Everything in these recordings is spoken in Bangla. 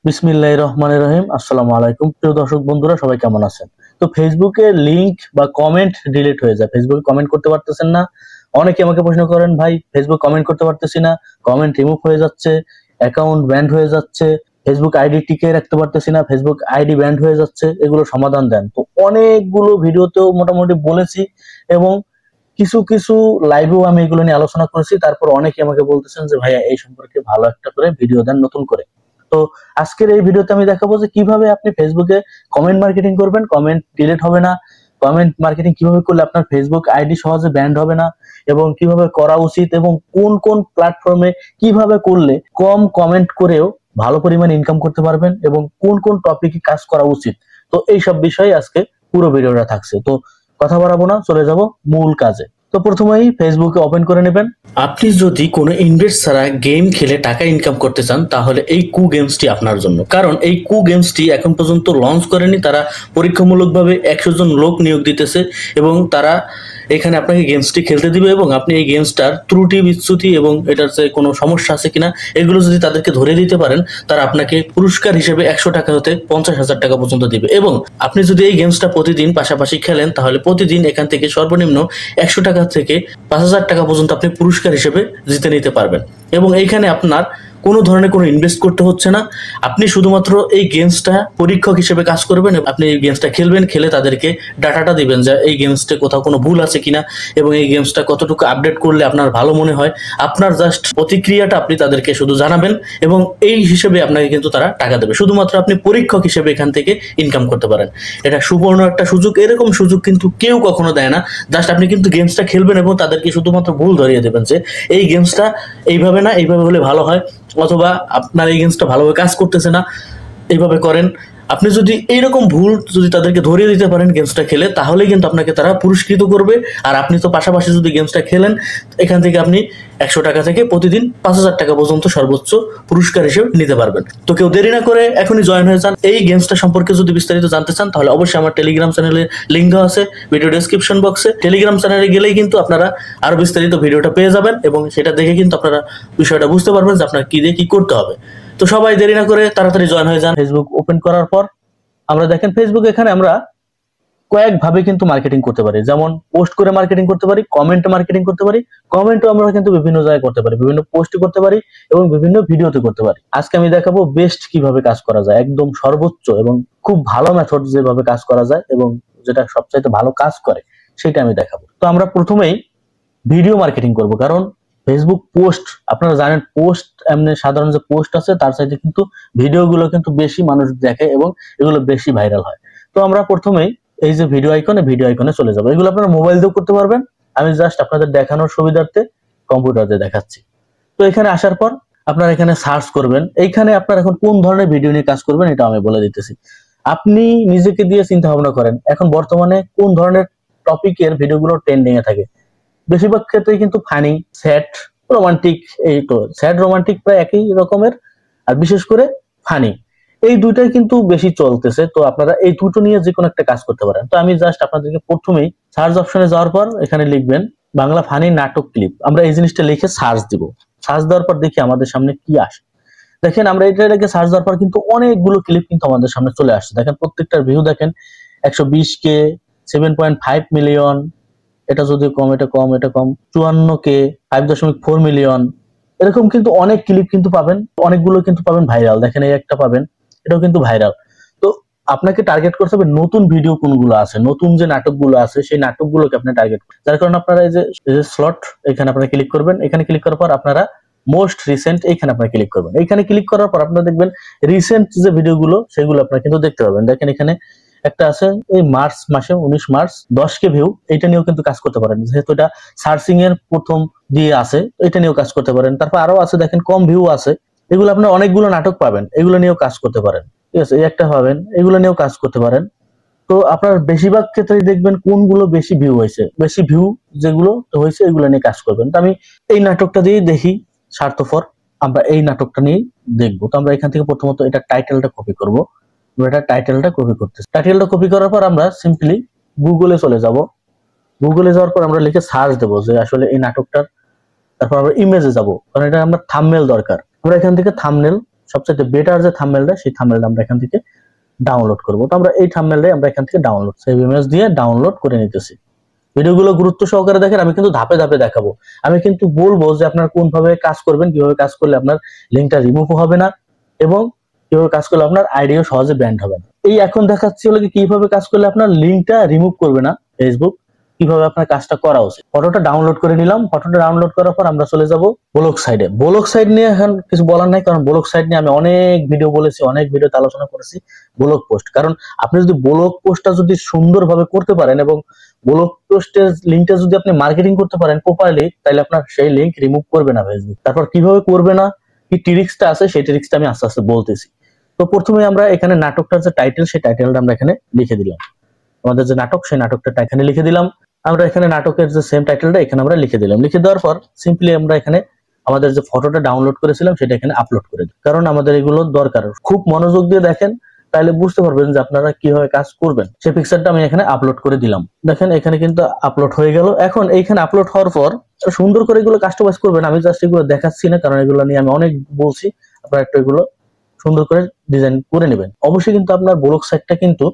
বিসমিল্লাহির রহমানির রহিম। আসসালামু আলাইকুম প্রিয় দর্শক বন্ধুরা, সবাই কেমন আছেন? তো ফেসবুকে লিংক বা কমেন্ট ডিলিট হয়ে যায়, ফেসবুকে কমেন্ট করতে পারতেছেন না। অনেকে আমাকে প্রশ্ন করেন, ভাই ফেসবুক কমেন্ট করতে পারতেছি না, কমেন্ট রিমুভ হয়ে যাচ্ছে, অ্যাকাউন্ট ব্যান্ড হয়ে যাচ্ছে, ফেসবুক আইডি টিকে রাখতে পারতেছি না, ফেসবুক আইডি ব্যান্ড হয়ে যাচ্ছে, এগুলো সমাধান দেন। তো অনেকগুলো ভিডিওতেও মোটামুটি বলেছি এবং কিছু কিছু লাইভেও আমি এগুলো নিয়ে আলোচনা করেছি। তারপর অনেকে আমাকে বলতেছেন যে ভাইয়া এই সম্পর্কে ভালো একটা করে ভিডিও দেন নতুন করে। তো আজকের এই ভিডিওতে আমি দেখাবো যে কিভাবে আপনি ফেসবুকে কমেন্ট মার্কেটিং করবেন, কমেন্ট ডিলিট হবে না, কমেন্ট মার্কেটিং কিভাবে করলে আপনার ফেসবুক আইডি সহজে ব্যান্ড হবে না, এবং কিভাবে করা উচিত, এবং কোন কোন প্ল্যাটফর্মে কিভাবে করলে কম কমেন্ট করেও ভালো পরিমাণে ইনকাম করতে পারবেন, এবং কোন কোন টপিকে কাজ করা উচিত। তো এইসব বিষয়ে আজকে পুরো ভিডিওটা থাকছে। তো কথা বাড়াবো না, চলে যাব মূল কাজে। তো প্রথমেই ফেসবুকে ওপেন করে নেবেন। আপনি যদি কোনো ইনভেস্ট ছাড়া গেম খেলে টাকা ইনকাম করতে চান, তাহলে এই কু গেমসটি আপনার জন্য। কারণ এই কু গেমসটি এখন পর্যন্ত লঞ্চ করেনি, তারা পরীক্ষামূলকভাবে 100 জন লোক নিয়োগ দিতেছে এবং তারা এখানে আপনাকে গেমসটি খেলতে দিবে, এবং আপনি এই গেমসটার ত্রুটি বিচ্যুতি এবং এটার যে কোনো সমস্যা আছে কিনা এগুলো যদি তাদেরকে ধরে দিতে পারেন, তারা আপনাকে পুরস্কার হিসেবে 100 টাকা হতে 50,000 টাকা পর্যন্ত দিবে। এবং আপনি যদি এই গেমসটা প্রতিদিন পাশাপাশি খেলেন, তাহলে প্রতিদিন এখান থেকে সর্বনিম্ন 100 টাকা থেকে 5,000 টাকা পর্যন্ত আপনি পুরস্কার হিসেবে জিতে নিতে পারবেন। এবং এইখানে আপনার কোনো ধরনের কোনো ইনভেস্ট করতে হচ্ছে না। আপনি শুধুমাত্র এই গেমসটা পরীক্ষক হিসেবে কাজ করবেন। আপনি এই গেমসটা খেলবেন, খেলে তাদেরকে ডাটাটা দিবেন যে এই গেমসটা কোথাও কোনো ভুল আছে কিনা, এবং এই গেমসটা কতটুকু আপডেট করলে আপনার ভালো মনে হয়। আপনার জাস্ট প্রতিক্রিয়াটা আপনি তাদেরকে শুধু জানাবেন, এবং এই হিসেবে আপনাকে কিন্তু তারা টাকা দেবে। শুধুমাত্র আপনি পরীক্ষক হিসেবে এখান থেকে ইনকাম করতে পারেন। এটা সুবর্ণ একটা সুযোগ, এরকম সুযোগ কিন্তু কেউ কখনো দেয় না। জাস্ট আপনি কিন্তু গেমসটা খেলবেন এবং তাদেরকে শুধুমাত্র ভুল ধরিয়ে দেবেন যে এই গেমসটা এইভাবে না, এইভাবে হলে ভালো হয়, অথবা আপনার এই গেমসটা ভালোভাবে কাজ করতেছে না, এইভাবে করেন। আপনি যদি এইরকম ভুল যদি তাদেরকে ধরিয়ে দিতে পারেন গেমসটা খেলে, তাহলেই কিন্তু আপনাকে তারা পুরস্কৃত করবে। আর আপনি তো পাশাপাশি যদি গেমসটা খেলেন, এখান থেকে আপনি 100 টাকা থেকে প্রতিদিন 5,000 টাকা পর্যন্ত সর্বোচ্চ পুরস্কার হিসেবে নিতে পারবেন। তো কেউ দেরি না করে এখনই জয়েন হয়ে যান। এই গেমসটা সম্পর্কে যদি বিস্তারিত জানতে চান, তাহলে অবশ্যই আমার টেলিগ্রাম চ্যানেলের লিঙ্ক দেওয়া আছে ভিডিও ডেসক্রিপশন বক্সে। টেলিগ্রাম চ্যানেলে গেলেই কিন্তু আপনারা আরো বিস্তারিত ভিডিওটা পেয়ে যাবেন, এবং সেটা দেখে কিন্তু আপনারা বিষয়টা বুঝতে পারবেন যে আপনার কি দিয়ে কি করতে হবে। তো সবাই দেরি না করে তাড়াতাড়ি জয়েন হয়ে যান। ফেসবুক ওপেন করার পর আমরা দেখেন ফেসবুক এখানে আমরা কয়েকভাবে কিন্তু মার্কেটিং করতে পারি। যেমন পোস্ট করে মার্কেটিং করতে পারি, কমেন্টে মার্কেটিং করতে পারি, কমেন্টও আমরা কিন্তু বিভিন্ন জায়গায় করতে পারি, বিভিন্ন পোস্টে করতে পারি এবং বিভিন্ন ভিডিওতে করতে পারি। আজকে আমি দেখাবো বেস্ট কিভাবে কাজ করা যায়, একদম সর্বোচ্চ এবং খুব ভালো মেথড যেভাবে কাজ করা যায় এবং যেটা সবচাইতে ভালো কাজ করে সেটা আমি দেখাবো। তো আমরা প্রথমেই ভিডিও মার্কেটিং করব, কারণ ফেসবুক পোস্ট আপনারা জানেন, পোস্ট এমনি সাধারণ যে পোস্ট আছে তার চাইতে কিন্তু ভিডিওগুলো কিন্তু বেশি মানুষ দেখে এবং এগুলো বেশি ভাইরাল হয়। তো আমরা প্রথমেই এই যে ভিডিও আইকনে চলে যাবো। এগুলো আপনারা মোবাইল দিয়েও করতে পারবেন, আমি জাস্ট আপনাদের দেখানোর সুবিধার্থে কম্পিউটারে দেখাচ্ছি। তো এখানে আসার পর আপনারা এখানে সার্চ করবেন। এইখানে আপনারা এখন কোন ধরনের ভিডিও নিয়ে কাজ করবেন এটা আমি বলে দিতেছি। আপনি নিজেকে দিয়ে চিন্তা ভাবনা করেন এখন বর্তমানে কোন ধরনের টপিকের ভিডিওগুলো ট্রেন্ডিং এ থাকে। বেশিরভাগ ক্ষেত্রেই কিন্তু ফানি, স্যাড, রোমান্টিক, এই তো স্যাড রোমান্টিক প্রায় একই রকমের, আর বিশেষ করে ফানি, এই দুইটাই কিন্তু বেশি চলতেছে। তো আপনারা এই দুটো নিয়ে যে কোনো একটা কাজ করতে পারেন। তো আমি জাস্ট আপনাদেরকে প্রথমেই সার্চ অপশনে যাওয়ার পর এখানে লিখবেন বাংলা ফানি নাটক ক্লিপ। আমরা এই জিনিসটা লিখে সার্চ দিব। সার্চ দেওয়ার পর দেখি আমাদের সামনে কি আসে। দেখেন আমরা এটা লিখে সার্চ দেওয়ার পর কিন্তু অনেকগুলো ক্লিপ কিন্তু আমাদের সামনে চলে আসছে। দেখেন প্রত্যেকটার ভিউ দেখেন 120K, 7.5 মিলিয়ন, এটা যদি কম, এটা কম, এটা কম, 54K, 5.4 মিলিয়ন, এরকম কিন্তু অনেক ক্লিপ কিন্তু পাবেন। অনেকগুলো কিন্তু পাবেন ভাইরাল। দেখেন এই একটা পাবেন, এটাও কিন্তু ভাইরাল। তো আপনাকে টার্গেট করতে হবে নতুন ভিডিও কোনগুলো আছে, নতুন যে নাটকগুলো আছে সেই নাটকগুলোকে আপনি টার্গেট করবেন। যার কারণে আপনারা এই যে স্লট এখানে আপনারা ক্লিক করবেন। এখানে ক্লিক করার পর আপনারা মোস্ট রিসেন্ট এইখানে আপনারা ক্লিক করবেন। এইখানে ক্লিক করার পর আপনারা দেখবেন রিসেন্ট যে ভিডিওগুলো সেগুলো আপনারা কিন্তু দেখতে পাবেন। দেখেন এখানে একটা আছে এই মার্চ মাসে 19 মার্চ 10K ভিউ, এটা নিয়েও কিন্তু কাজ করতে পারেন, যেহেতু এটা সার্চিং এর প্রথম দিয়ে আছে, এটা নিয়েও কাজ করতে পারেন। তারপর আরো আছে দেখেন কম ভিউ আছে, এগুলো আপনার অনেকগুলো নাটক পাবেন, এগুলো নিয়েও কাজ করতে পারেন। ঠিক আছে, এই একটা পাবেন, এগুলো নিয়েও কাজ করতে পারেন। তো আপনার বেশিরভাগ ক্ষেত্রেই দেখবেন কোনগুলো বেশি ভিউ হয়েছে, বেশি ভিউ যেগুলো হয়েছে এগুলো নিয়ে কাজ করবেন। তো আমি এই নাটকটা দিয়েই দেখি, স্বার্থপর, আমরা এই নাটকটা নিয়েই দেখবো। তো আমরা এখান থেকে প্রথমত এটা টাইটেলটা কপি করব। এটা টাইটেলটা কপি করতেছি। টাইটেলটা কপি করার পর আমরা সিম্পলি গুগলে চলে যাব। গুগলে যাওয়ার পর আমরা লিখে সার্চ দেবো যে আসলে এই নাটকটার, তারপর আমরা ইমেজে যাব, কারণ এটা আমরা থাম্বনেল দরকার। আমরা এখান থেকে থাম্বনেল সবচেয়ে বেটার যে থাম্বনেলটা, সেই থাম্বনেলটা আমরা এখান থেকে ডাউনলোড করব। তো আমরা এই থাম্বনেলটাই আমরা এখান থেকে ডাউনলোড সেভ ইমেজ দিয়ে ডাউনলোড করে নিতেছি। ভিডিওগুলো গুরুত্ব সহকারে দেখেন, আমি কিন্তু ধাপে ধাপে দেখাবো। আমি কিন্তু বলবো যে আপনারা কোন ভাবে কাজ করবেন, কিভাবে কাজ করলে আপনার লিঙ্কটা রিমুভ হবে না, এবং কিভাবে কাজ করলে আপনার আইডিও সহজে ব্যান্ড হবে না। এই এখন দেখাচ্ছি হলো কিভাবে কাজ করলে আপনার লিঙ্কটা রিমুভ করবে না ফেসবুক, কিভাবে আপনার কাজটা করা উচিত। ফটোটা ডাউনলোড করে নিলাম। ফটোটা ডাউনলোড করার পর আমরা চলে যাব ব্লগ সাইডে। ব্লগ সাইড নিয়ে এখন কিছু বলার নাই, কারণ ব্লগ সাইড নিয়ে আমি অনেক ভিডিও বলেছি, অনেক ভিডিওতে আলোচনা করেছি ব্লগ পোস্ট। কারণ আপনি যদি ব্লগ পোস্টটা যদি সুন্দরভাবে করতে পারেন এবং ব্লগ পোস্টের লিঙ্কটা যদি আপনি মার্কেটিং করতে পারেন প্রপারলি, তাহলে আপনার সেই লিঙ্ক রিমুভ করবে না ফেসবুক। তারপর কিভাবে করবে না, কি ট্রিক্সটা আছে, সেই ট্রিক্সটা আমি আস্তে আস্তে বলতেছি। তো প্রথমে আমরা এখানে নাটকটার যে টাইটেল, সেই টাইটেলটা আমরা এখানে লিখে দিলাম। আমাদের যে নাটক, সেই নাটকটা এখানে লিখে দিলাম। আমরা এখানে নাটকের যে সেম টাইটেলটা এখানে আমরা লিখে দিলাম। লিখে দেওয়ার পর সিম্পলি আমরা এখানে আমাদের যে ফটোটা ডাউনলোড করেছিলাম সেটা এখানে আপলোড করে দিই, কারণ আমাদের এগুলো দরকার। খুব মনোযোগ দিয়ে দেখেন, তাহলে বুঝতে পারবেন যে আপনারা কিভাবে কাজ করবেন। সেই পিকচারটা আমি এখানে আপলোড করে দিলাম। দেখেন এখানে কিন্তু আপলোড হয়ে গেল। এখন এইখানে আপলোড হওয়ার পর সুন্দর করে এগুলো কাস্টমাইজ করবেন। আমি জাস্ট এগুলো দেখাচ্ছি না, কারণ এগুলো নিয়ে আমি অনেক বলছি। আপনারা একটু এগুলো সুন্দর করে ডিজাইন করে নেবেন। অবশ্যই কিন্তু আপনার ব্লগ সাইটটা কিন্তু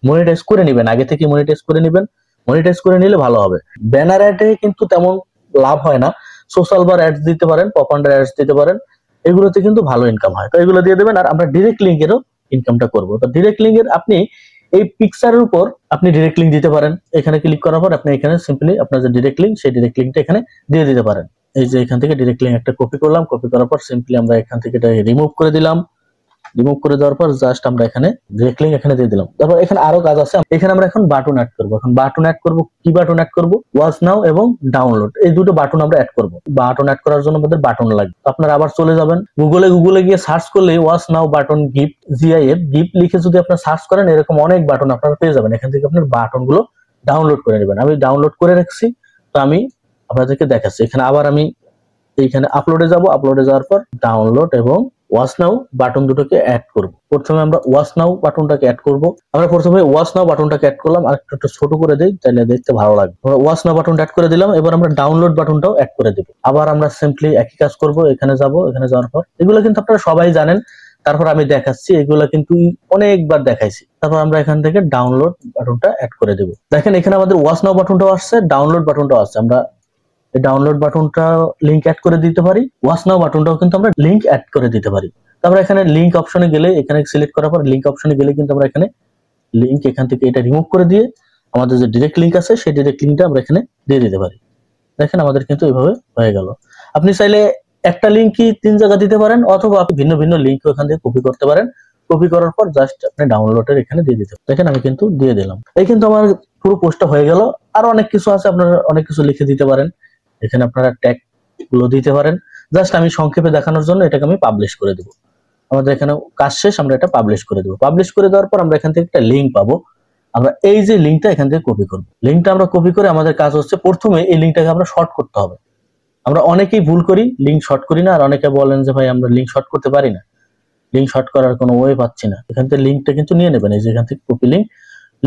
মনিটাইজ করে নেবেন, আগে থেকে মনিটাইজ করে নেবেন। মনিটাইজ করে নিলে ভালো হবে। ব্যানার অ্যাডে কিন্তু তেমন লাভ হয় না। সোশ্যাল বার অ্যাডস দিতে পারেন, প্রপাগান্ডা অ্যাডস দিতে পারেন, এগুলোতে কিন্তু ভালো ইনকাম হয়। তো এগুলো দিয়ে দেবেন। আর আমরা ডিরেক্ট লিঙ্কেরও ইনকামটা করব। তো ডিরেক্ট লিঙ্কের আপনি এই পিকচারের উপর আপনি ডিরেক্ট লিঙ্ক দিতে পারেন। এখানে ক্লিক করার পর আপনি এখানে সিম্পলি আপনার যে ডিরেক্ট লিঙ্ক, সেই ডিরেক্ট লিঙ্কটা এখানে দিয়ে দিতে পারেন। এই যে এখান থেকে ডিরেক্ট লিঙ্ক একটা কপি করলাম। কপি করার পর সিম্পলি আমরা এখান থেকে এটা রিমুভ করে দিলাম। রিমুভ করে দেওয়ার পর জাস্ট আমরা এখানে ডিরেক্ট লিঙ্ক এখানে দিয়ে দিলাম। তারপর এখানে আরো কাজ আছে। এখানে আমরা এখন বাটন অ্যাড করব। এখন বাটন অ্যাড করব, কি বাটন অ্যাড করব? ওয়াচ নাও এবং ডাউনলোড, এই দুটো বাটন আমরা অ্যাড করব। বাটন অ্যাড করার জন্য আমাদের বাটন লাগবে। আপনারা আবার চলে যাবেন গুগলে গিয়ে সার্চ করলে ওয়াচ নাও বাটন গিফট, জিআইএফ গিফট লিখে যদি আপনারা সার্চ করেন, এরকম অনেক বাটন আপনারা পেয়ে যাবেন। এখান থেকে আপনার বাটন গুলো ডাউনলোড করে নেবেন। আমি ডাউনলোড করে রাখছি, তো আমি আপনাদেরকে দেখাচ্ছি। এখানে আবার আমি এইখানে আপলোডে যাব। আপলোডে যাওয়ার পর ডাউনলোড এবং ওয়াচ নাও বাটন দুটোকে অ্যাড করব। প্রথমে আমরা ওয়াচ নাও বাটনটাকে অ্যাড করব। আমরা প্রথমে ওয়াচ নাও বাটনটাকে অ্যাড করলাম, আর একটু ছোট করে দেই, তাহলে দেখতে ভালো লাগবে। আমরা ওয়াচ নাও বাটনটা অ্যাড করে দিলাম। এবার আমরা ডাউনলোড বাটনটাও অ্যাড করে দেব। আবার আমরা সিম্পলি একই কাজ করব। এখানে যাব, এখানে যাওয়ার পর এগুলো কিন্তু আপনারা সবাই জানেন, তারপর আমি দেখাচ্ছি। এগুলো কিন্তু অনেকবার দেখাইছি। তারপর আমরা এখান থেকে ডাউনলোড বাটনটা অ্যাড করে দেব। দেখেন এখানে আমাদের ওয়াচ নাও বাটনটাও আসছে, ডাউনলোড বাটনটাও আসছে। আমরা ডাউনলোড বাটনটা লিংক অ্যাড করে দিতে পারি, ওয়াচ নাও বাটনটাও কিন্তু আমরা লিংক অ্যাড করে দিতে পারি। তারপর এখানে লিংক অপশনে গেলে, এখানে সিলেক্ট করার পর লিংক অপশনে গেলে কিন্তু আমরা এখানে লিংক এখান থেকে এটা রিমুভ করে দিয়ে আমাদের যে ডিরেক্ট লিংক আছে, সেই ডিরেক্ট লিংকটা আমরা এখানে দিয়ে দিতে পারি। দেখেন আমাদের কিন্তু এইভাবে হয়ে গেল। আপনি চাইলে একটা লিংকই 3 জায়গা দিতে পারেন, অথবা আপনি ভিন্ন ভিন্ন লিংক এখান থেকে কপি করতে পারেন। কপি করার পর জাস্ট আপনি ডাউনলোডের এখানে দিয়ে দিতে পারেন। দেখেন আমি কিন্তু দিয়ে দিলাম। এই কিন্তু আমার পুরো পোস্টটা হয়ে গেল। আরো অনেক কিছু আছে, আপনারা অনেক কিছু লিখে দিতে পারেন। এখানে আপনারা ট্যাগ গুলো দিতে পারেন। জাস্ট আমি সংক্ষেপে দেখানোর জন্য এটাকে আমি পাবলিশ করে দেব। আমাদের এখানে কাজ শেষ, আমরা এটা পাবলিশ করে দেব। পাবলিশ করে দেওয়ার পর আমরা এখান থেকে একটা লিংক পাবো। আমরা এই যে লিংকটা এখান থেকে কপি করব। লিংকটা আমরা কপি করে আমাদের কাজ হচ্ছে প্রথমে এই লিংকটাকে আমরা শর্ট করতে হবে। আমরা অনেকেই ভুল করি, লিংক শর্ট করি না। আর অনেকে বলেন যে ভাই আমরা লিংক শর্ট করতে পারি না, লিংক শর্ট করার কোনো ওয়ে পাচ্ছি না। এখান থেকে লিংকটা কিন্তু নিয়ে নেবেন। এই যে এখান থেকে কপি লিংক,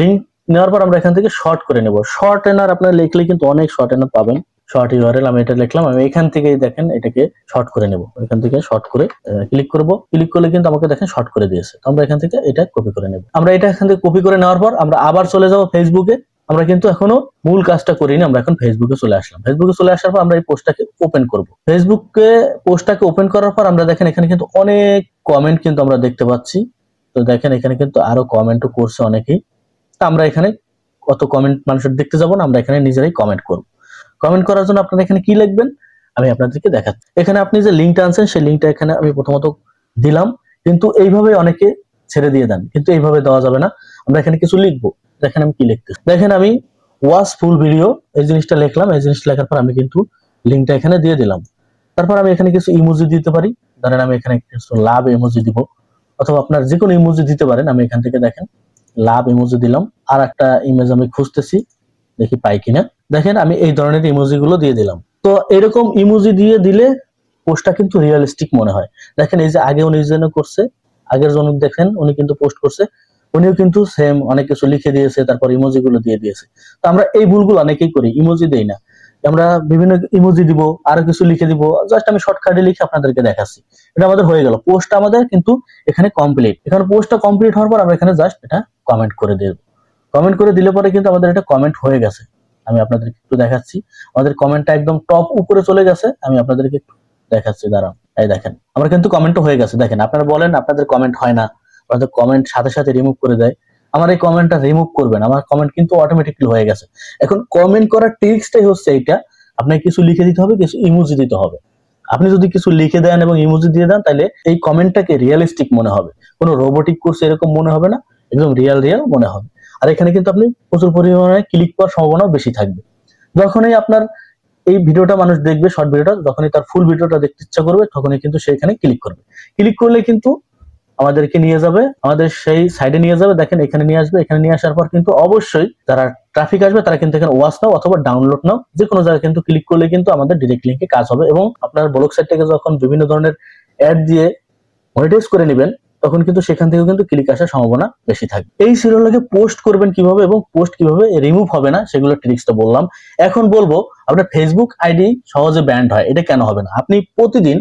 লিংক নেওয়ার পর আমরা এখান থেকে শর্ট করে নেব। শর্ট এনার আপনারা লিখলে কিন্তু অনেক শর্ট এনার পাবেন। শর্ট ইউআরএল আমি এটা লিখলাম। আমি এখান থেকে দেখেন এটাকে শর্ট করে নেব। এখান থেকে শর্ট করে ক্লিক করব। ক্লিক করলে কিন্তু আমাকে দেখেন শর্ট করে দিয়েছে। তো আমরা এখান থেকে এটা কপি করে নেব। আমরা এটা এখান থেকে কপি করে নেওয়ার পর আমরা আবার চলে যাব ফেসবুকে। আমরা কিন্তু এখনো মূল কাজটা করিনি, আমরা এখন ফেসবুকে চলে আসলাম। ফেসবুকে চলে আসার পর আমরা এই পোস্টটাকে ওপেন করব। ফেসবুকে পোস্টটাকে ওপেন করার পর আমরা দেখেন এখানে কিন্তু অনেক কমেন্ট কিন্তু আমরা দেখতে পাচ্ছি। তো দেখেন এখানে কিন্তু আরো কমেন্টও করছে অনেকেই। আমরা এখানে কত কমেন্ট মানুষের দেখতে যাব না, আমরা এখানে নিজেরাই কমেন্ট করব। কমেন্ট করার জন্য আপনারা এখানে কি লিখবেন আমি আপনাদেরকে দেখাচ্ছি। এখানে আপনি যে লিংকটা আনছেন, সেই লিংকটা এখানে আমি প্রথমত দিলাম, কিন্তু এইভাবে অনেকে ছেড়ে দিয়ে দেন, কিন্তু এইভাবে দেওয়া যাবে না। আমরা এখানে কিছু লিখবো। দেখেন আমি কি লিখতেছি। দেখেন আমি ওয়াচ ফুল ভিডিও এই জিনিসটা লিখলাম। এই জিনিসটা লেখার পর আমি কিন্তু লিংকটা এখানে দিয়ে দিলাম। তারপর আমি এখানে কিছু ইমোজি দিতে পারি। ধরেন আমি এখানে কিছু লাভ ইমোজি দিব, অথবা আপনার যে কোনো ইমোজি দিতে পারেন। আমি এখান থেকে দেখেন লাভ ইমোজি দিলাম। আর একটা ইমেজ আমি খুঁজতেছি, দেখি পাই কিনা। দেখেন আমি এই ধরনের ইমোজি গুলো দিয়ে দিলাম। তো এরকম ইমোজি দিয়ে দিলে পোস্টটা কিন্তু রিয়েলিস্টিক মনে হয়। দেখেন এই যে আগে উনি যেন করছে, আগের জন দেখেন উনি কিন্তু পোস্ট করছে, উনিও কিন্তু সেম অনেক কিছু লিখে দিয়েছে, তারপর ইমোজি গুলো দিয়ে দিয়েছে। তো আমরা এই ভুলগুলো অনেকেই করি, ইমোজি দেই না। আমরা বিভিন্ন ইমোজি দিব, আরো কিছু লিখে দিব, জাস্ট আমি শর্টকাটে লিখে আপনাদেরকে দেখাচ্ছি। এটা আমাদের হয়ে গেল, পোস্টটা আমাদের কিন্তু এখানে কমপ্লিট। এখানে পোস্টটা কমপ্লিট হওয়ার পর আমরা এখানে জাস্ট এটা কমেন্ট করে দেব। কমেন্ট করে দিলে পরে কিন্তু আমাদের এটা কমেন্ট হয়ে গেছে। আমি আপনাদেরকে একটু দেখাচ্ছি, আমাদের কমেন্টটা একদম টপ উপরে চলে গেছে। আমি আপনাদেরকে একটু দেখাচ্ছি, দাঁড়ান। এই দেখেন আমার কিন্তু কমেন্টও হয়ে গেছে। দেখেন আপনারা বলেন আপনাদের কমেন্ট হয় না, আপনাদের কমেন্ট সাথে সাথে রিমুভ করে দেয়। আমার এই কমেন্টটা রিমুভ করবেন, আমার কমেন্ট কিন্তু অটোমেটিকলি হয়ে গেছে। এখন কমেন্ট করার ট্রিক্সটাই হচ্ছে এইটা, আপনাকে কিছু লিখে দিতে হবে, কিছু ইমোজি দিতে হবে। আপনি যদি কিছু লিখে দেন এবং ইমোজি দিয়ে দেন, তাহলে এই কমেন্টটাকে রিয়েলিস্টিক মনে হবে, কোনো রোবোটিক করছে এরকম মনে হবে না, একদম রিয়েল রিয়েল মনে হবে। আর এখানে কিন্তু আপনি প্রচুর পরিমাণে ক্লিক করার সম্ভাবনাও বেশি থাকবে। যখনই আপনার এই ভিডিওটা মানুষ দেখবে, শর্ট ভিডিওটা, যখনই তার ফুল ভিডিওটা দেখতে ইচ্ছা করবে, তখনই কিন্তু সেখানে ক্লিক করবে। ক্লিক করলে কিন্তু আমাদেরকে নিয়ে যাবে, আমাদের সেই সাইডে নিয়ে যাবে। দেখেন এখানে নিয়ে আসবে। এখানে নিয়ে আসার পর কিন্তু অবশ্যই যারা ট্রাফিক আসবে তারা কিন্তু এখানে ওয়াচ নাও অথবা ডাউনলোড নাও, যে কোনো জায়গায় কিন্তু ক্লিক করলে কিন্তু আমাদের ডিরেক্ট লিঙ্কে কাজ হবে। এবং আপনার ব্লগ সাইটটাকে যখন বিভিন্ন ধরনের অ্যাড দিয়ে মনিটাইজ করে নেবেন, তখন কিন্তু সেখান থেকে কিন্তু ক্লিক আসার সম্ভাবনা বেশি থাকবে। এই ছিল লাগে পোস্ট করবেন কিভাবে এবং পোস্ট কিভাবে রিমুভ হবে না, সেগুলো ট্রিক্সটা বললাম। এখন বলবো আপনার ফেসবুক আইডি সহজে ব্যান্ড হয়, এটা কেন হবে না। আপনি প্রতিদিন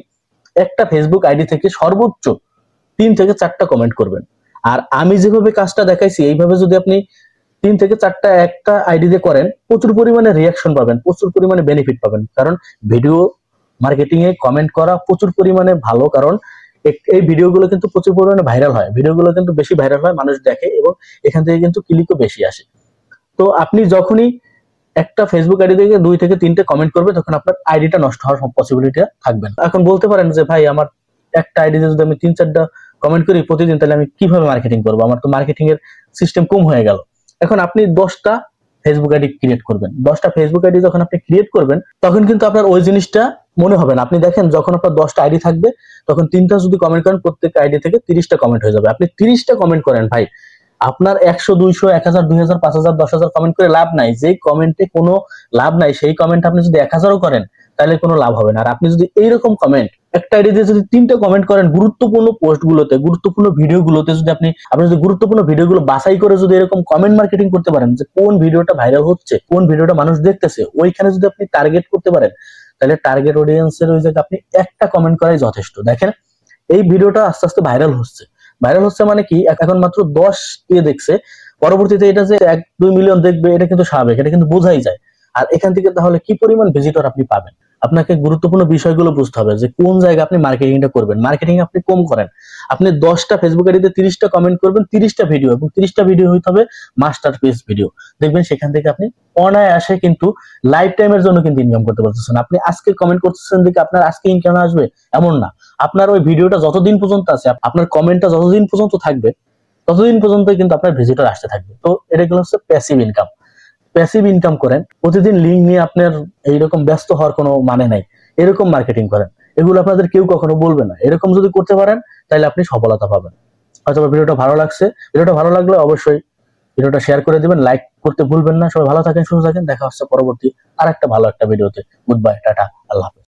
একটা ফেসবুক আইডি থেকে সর্বোচ্চ 3 থেকে 4টা কমেন্ট করবেন। আর আমি যেভাবে কাজটা দেখাইছি এইভাবে যদি আপনি 3 থেকে 4টা একটা আইডি দিয়ে করেন, প্রচুর পরিমাণে রিয়াকশন পাবেন, প্রচুর পরিমাণে বেনিফিট পাবেন। কারণ ভিডিও মার্কেটিং এ কমেন্ট করা প্রচুর পরিমাণে ভালো, কারণ এই ভিডিওগুলো কিন্তু প্রচুর পরিমাণে ভাইরাল হয়, ভিডিওগুলো কিন্তু বেশি ভাইরাল হয়, মানুষ দেখে এবং এখান থেকে কিন্তু ক্লিকও বেশি আসে। তো আপনি যখনই একটা ফেসবুক আইডি থেকে 2 থেকে 3টে কমেন্ট করবে, তখন আপনার আইডিটা নষ্ট হওয়ার পসিবিলিটি থাকবে না। এখন বলতে পারেন যে ভাই আমার একটা আইডিতে যদি আমি 3-4টা কমেন্ট করি প্রতিদিন, তাহলে আমি কিভাবে মার্কেটিং করবো, আমার তো মার্কেটিং এর সিস্টেম কম হয়ে গেল। এখন আপনি 10টা ফেসবুক আইডি ক্রিয়েট করবেন। 10টা ফেসবুক আইডি যখন আপনি ক্রিয়েট করবেন, তখন কিন্তু আপনার ওই জিনিসটা মনে হবে না। আপনি দেখেন যখন আপনার 10টা আইডি থাকবে, তখন 3টা যদি কমেন্ট করেন, প্রত্যেক আইডি থেকে 30টা কমেন্ট হয়ে যাবে। আপনি 30টা কমেন্ট করেন ভাই, আপনার 100, 200, 1000, 2000, 5000, 10,000 কমেন্ট করে লাভ নাই। যে কমেন্টে কোনো লাভ নাই, সেই কমেন্ট আপনি যদি 1000ও করেন, তাহলে কোনো লাভ হবে না। আর আপনি যদি এইরকম কমেন্ট একটা আইডিতে যদি 3টা কমেন্ট করেন, গুরুত্বপূর্ণ পোস্টগুলোতে, গুরুত্বপূর্ণ ভিডিওগুলোতে, যদি আপনি যদি গুরুত্বপূর্ণ ভিডিওগুলো বাছাই করে যদি এরকম কমেন্ট মার্কেটিং করতে পারেন, যে কোন ভিডিওটা ভাইরাল হচ্ছে, কোন ভিডিওটা মানুষ দেখতেছে, ওইখানে যদি আপনি টার্গেট করতে পারেন, তাহলে টার্গেট অডিয়েন্সের ওই জায়গায় আপনি একটা কমেন্ট করাই যথেষ্ট। দেখেন এই ভিডিওটা আস্তে আস্তে ভাইরাল হচ্ছে। ভাইরাল হচ্ছে মানে কি, এখন মাত্র 10 কে দেখছে, পরবর্তীতে এটা যে 1-2 মিলিয়ন দেখবে, এটা কিন্তু স্বাভাবিক, এটা কিন্তু বোঝাই যায়। আর এখান থেকে তাহলে কি পরিমাণ ভিজিটর আপনি পাবেন, আপনাকে গুরুত্বপূর্ণ বিষয়গুলো বুঝতে হবে, যে কোন জায়গায় আপনি মার্কেটিংটা করবেন। মার্কেটিং আপনি কম করেন, আপনি 10টা ফেসবুক আইডিতে 30টা কমেন্ট করবেন, 30টা ভিডিও, এবং 30টা ভিডিও হইতে হবে মাস্টারপিস ভিডিও। দেখবেন সেখান থেকে আপনি অনায়াসে কিন্তু লাইফ টাইমের জন্য কিন্তু ইনকাম করতে পারতেছেন। আপনি আজকে কমেন্ট করতেছেন দেখে আপনার আজকে ইনকাম আসবে এমন না। আপনার ওই ভিডিওটা যতদিন পর্যন্ত আছে, আপনার কমেন্টটা যতদিন পর্যন্ত থাকবে, ততদিন পর্যন্ত কিন্তু আপনার ভিজিটর আসতে থাকবে। তো এটাগুলো হচ্ছে প্যাসিভ ইনকাম। প্যাসিভ ইনকাম করেন, প্রতিদিন লিঙ্ক নিয়ে আপনার এইরকম ব্যস্ত হওয়ার কোনো মানে নাই। এরকম মার্কেটিং করেন, এগুলো আপনাদের কেউ কখনো বলবে না। এরকম যদি করতে পারেন, তাহলে আপনি সফলতা পাবেন। হয়তো ভিডিওটা ভালো লাগছে, ভিডিওটা ভালো লাগলে অবশ্যই ভিডিওটা শেয়ার করে দিবেন, লাইক করতে ভুলবেন না। সবাই ভালো থাকেন, সুস্থ থাকেন, দেখা হচ্ছে পরবর্তী আরেকটা ভালো একটা ভিডিওতে। গুড বাই, টাটা, আল্লাহ হাফেজ।